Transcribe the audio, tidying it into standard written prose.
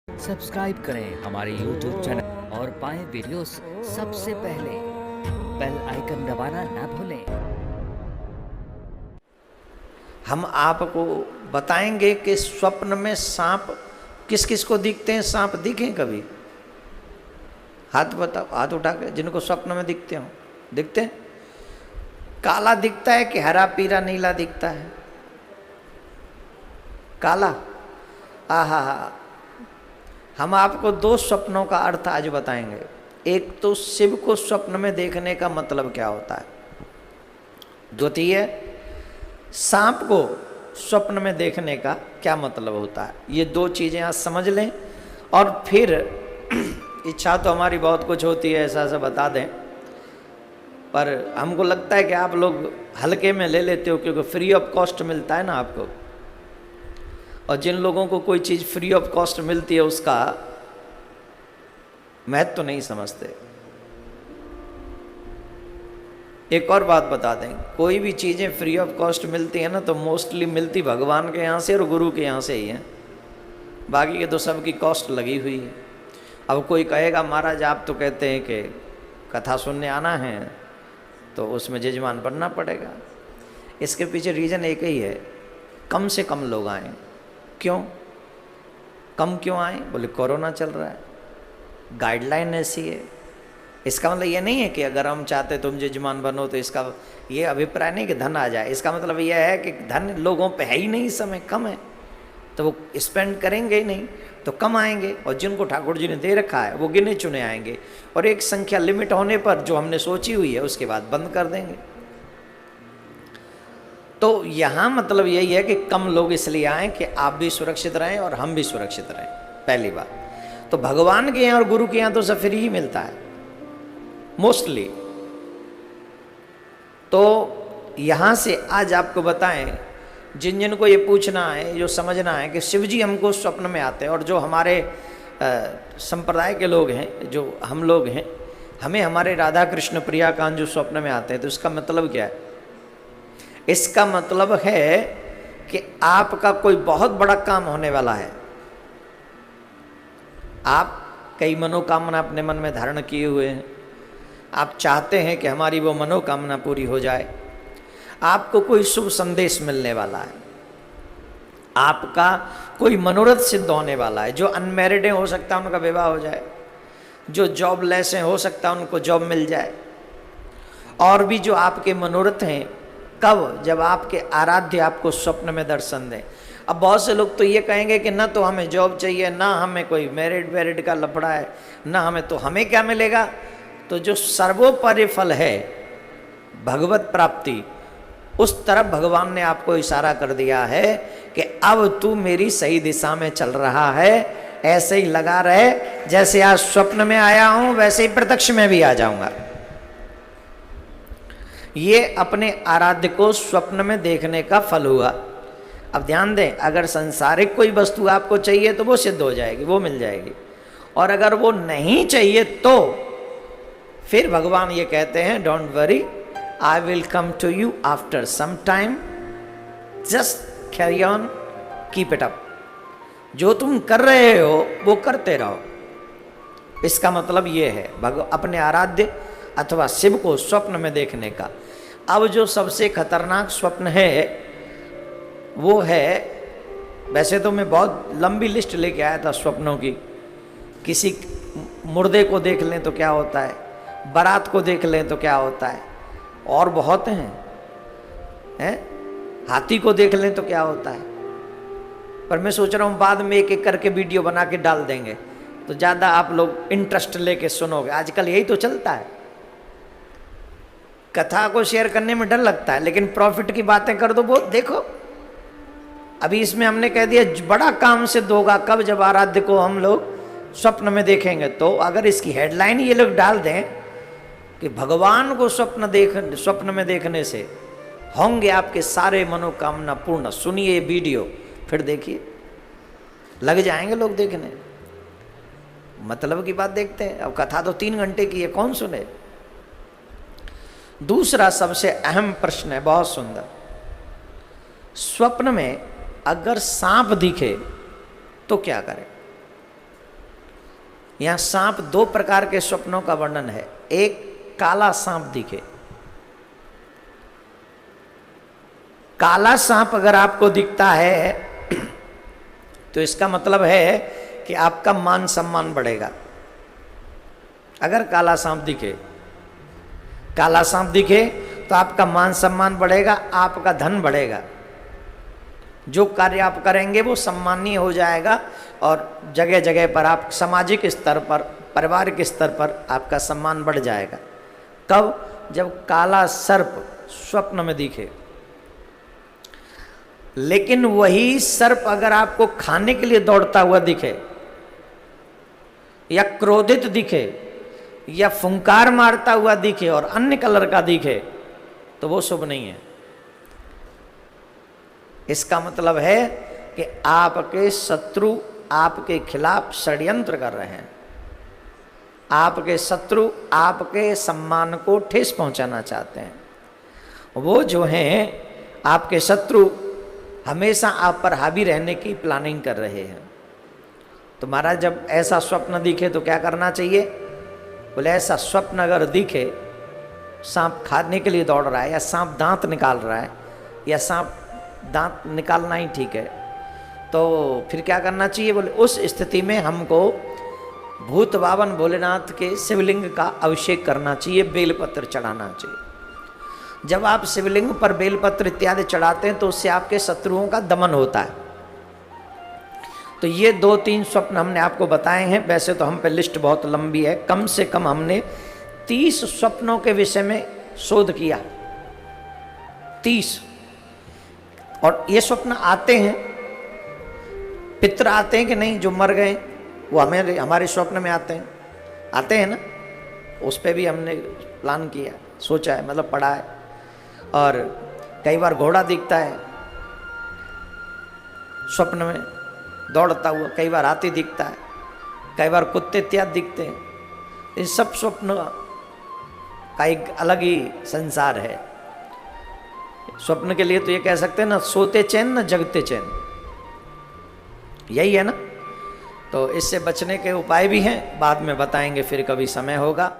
Subscribe करें हमारे YouTube channel और पाएं वीडियोस सबसे पहले। बेल आइकन दबाना ना भूलें। हम आपको बताएंगे कि स्वप्न में सांप किस किस को दिखते हैं। सांप दिखे कभी? हाथ बताओ, हाथ उठा के जिनको स्वप्न में दिखते हो। दिखते हैं? काला दिखता है कि हरा पीला नीला दिखता है? काला। आहा हा। हम आपको दो स्वप्नों का अर्थ आज बताएंगे। एक तो शिव को स्वप्न में देखने का मतलब क्या होता है, द्वितीय सांप को स्वप्न में देखने का क्या मतलब होता है। ये दो चीजें आज समझ लें और फिर इच्छा तो हमारी बहुत कुछ होती है, ऐसा ऐसा बता दें, पर हमको लगता है कि आप लोग हल्के में ले लेते हो क्योंकि फ्री ऑफ कॉस्ट मिलता है ना आपको। और जिन लोगों को कोई चीज़ फ्री ऑफ कॉस्ट मिलती है उसका महत्व तो नहीं समझते। एक और बात बता दें, कोई भी चीज़ें फ्री ऑफ कॉस्ट मिलती है ना तो मोस्टली मिलती भगवान के यहाँ से और गुरु के यहाँ से ही है, बाकी के तो सबकी कॉस्ट लगी हुई है। अब कोई कहेगा महाराज आप तो कहते हैं कि कथा सुनने आना है तो उसमें जजमान बनना पड़ेगा। इसके पीछे रीज़न एक ही है, कम से कम लोग आए। क्यों कम क्यों आए? बोले कोरोना चल रहा है, गाइडलाइन ऐसी है। इसका मतलब ये नहीं है कि अगर हम चाहते तुम जजमान बनो तो इसका ये अभिप्राय नहीं कि धन आ जाए। इसका मतलब यह है कि धन लोगों पे है ही नहीं, इस समय कम है तो वो स्पेंड करेंगे ही नहीं, तो कम आएंगे। और जिनको ठाकुर जी ने दे रखा है वो गिने चुने आएंगे और एक संख्या लिमिट होने पर जो हमने सोची हुई है उसके बाद बंद कर देंगे। तो यहाँ मतलब यही है कि कम लोग इसलिए आए कि आप भी सुरक्षित रहें और हम भी सुरक्षित रहें, पहली बात। तो भगवान के यहाँ और गुरु के यहाँ तो सब फ्री ही मिलता है मोस्टली। तो यहाँ से आज आपको बताएं, जिन जिन को ये पूछना है, जो समझना है कि शिव जी हमको स्वप्न में आते हैं और जो हमारे संप्रदाय के लोग हैं, जो हम लोग हैं, हमें हमारे राधा कृष्ण प्रिया कांत जो स्वप्न में आते हैं, तो इसका मतलब क्या है? इसका मतलब है कि आपका कोई बहुत बड़ा काम होने वाला है। आप कई मनोकामना अपने मन में धारण किए हुए हैं, आप चाहते हैं कि हमारी वो मनोकामना पूरी हो जाए। आपको कोई शुभ संदेश मिलने वाला है, आपका कोई मनोरथ सिद्ध होने वाला है। जो अनमैरिड हैं हो सकता है उनका विवाह हो जाए, जो जॉबलेस हैं हो सकता है उनको जॉब मिल जाए। और भी जो आपके मनोरथ हैं, कब? जब आपके आराध्य आपको स्वप्न में दर्शन दें। अब बहुत से लोग तो ये कहेंगे कि ना तो हमें जॉब चाहिए, ना हमें कोई मैरिड का लफड़ा है, ना हमें, तो हमें क्या मिलेगा? तो जो सर्वोपरि फल है भगवत प्राप्ति, उस तरफ भगवान ने आपको इशारा कर दिया है कि अब तू मेरी सही दिशा में चल रहा है। ऐसे ही लगा रहे, जैसे आज स्वप्न में आया हूं वैसे ही प्रत्यक्ष में भी आ जाऊंगा। ये अपने आराध्य को स्वप्न में देखने का फल हुआ। अब ध्यान दें, अगर संसारिक कोई वस्तु आपको चाहिए तो वो सिद्ध हो जाएगी, वो मिल जाएगी। और अगर वो नहीं चाहिए तो फिर भगवान ये कहते हैं, don't worry, I will come to you after some time, just carry on, keep it up. जो तुम कर रहे हो वो करते रहो। इसका मतलब ये है अपने आराध्य अथवा शिव को स्वप्न में देखने का। अब जो सबसे खतरनाक स्वप्न है वो है, वैसे तो मैं बहुत लंबी लिस्ट लेके आया था स्वप्नों की। किसी मुर्दे को देख लें तो क्या होता है, बारात को देख लें तो क्या होता है, और बहुत हैं, हाथी को देख लें तो क्या होता है। पर मैं सोच रहा हूँ बाद में एक एक करके वीडियो बना के डाल देंगे तो ज़्यादा आप लोग इंटरेस्ट लेके सुनोगे। आजकल यही तो चलता है, कथा को शेयर करने में डर लगता है, लेकिन प्रॉफिट की बातें कर दो बहुत। देखो अभी इसमें हमने कह दिया बड़ा काम सिद्ध होगा कब? जब आराध्य को हम लोग स्वप्न में देखेंगे। तो अगर इसकी हेडलाइन ये लोग डाल दें कि भगवान को स्वप्न में देखने से होंगे आपके सारे मनोकामना पूर्ण, सुनिए वीडियो फिर देखिए, लग जाएंगे लोग देखने। मतलब की बात देखते हैं। अब कथा तो 3 घंटे की है, कौन सुने? दूसरा सबसे अहम प्रश्न है, बहुत सुंदर। स्वप्न में अगर सांप दिखे तो क्या करें? यहाँ सांप दो प्रकार के स्वप्नों का वर्णन है। एक काला सांप दिखे। काला सांप अगर आपको दिखता है तो इसका मतलब है कि आपका मान सम्मान बढ़ेगा। अगर काला सांप दिखे, काला सांप दिखे तो आपका मान सम्मान बढ़ेगा, आपका धन बढ़ेगा। जो कार्य आप करेंगे वो सम्मानीय हो जाएगा और जगह जगह पर आप सामाजिक स्तर पर, पारिवारिक स्तर पर आपका सम्मान बढ़ जाएगा। कब? जब काला सर्प स्वप्न में दिखे। लेकिन वही सर्प अगर आपको खाने के लिए दौड़ता हुआ दिखे, या क्रोधित दिखे, या फुंकार मारता हुआ दिखे और अन्य कलर का दिखे, तो वो शुभ नहीं है। इसका मतलब है कि आपके शत्रु आपके खिलाफ षड्यंत्र कर रहे हैं। आपके शत्रु आपके सम्मान को ठेस पहुंचाना चाहते हैं। वो जो हैं आपके शत्रु हमेशा आप पर हावी रहने की प्लानिंग कर रहे हैं। तो महाराज जब ऐसा स्वप्न दिखे तो क्या करना चाहिए? बोले ऐसा स्वप्न अगर दिखे, सांप खाने के लिए दौड़ रहा है, या सांप दांत निकाल रहा है, या सांप दांत निकालना ही ठीक है, तो फिर क्या करना चाहिए? बोले उस स्थिति में हमको भूत बावन भोलेनाथ के शिवलिंग का अभिषेक करना चाहिए, बेलपत्र चढ़ाना चाहिए। जब आप शिवलिंग पर बेलपत्र इत्यादि चढ़ाते हैं तो उससे आपके शत्रुओं का दमन होता है। तो ये 2-3 स्वप्न हमने आपको बताए हैं। वैसे तो हम पे लिस्ट बहुत लंबी है, कम से कम हमने 30 स्वप्नों के विषय में शोध किया। 30। और ये स्वप्न आते हैं, पितृ आते हैं कि नहीं, जो मर गए वो हमारे स्वप्न में आते हैं ना। उस पर भी हमने प्लान किया, सोचा है, मतलब पढ़ा है। और कई बार घोड़ा दिखता है स्वप्न में दौड़ता हुआ, कई बार हाथी दिखता है, कई बार कुत्ते इत्यादि दिखते हैं। इन सब स्वप्न का एक अलग ही संसार है। स्वप्न के लिए तो ये कह सकते हैं ना, सोते चैन न जगते चैन, यही है ना। तो इससे बचने के उपाय भी हैं, बाद में बताएंगे, फिर कभी समय होगा।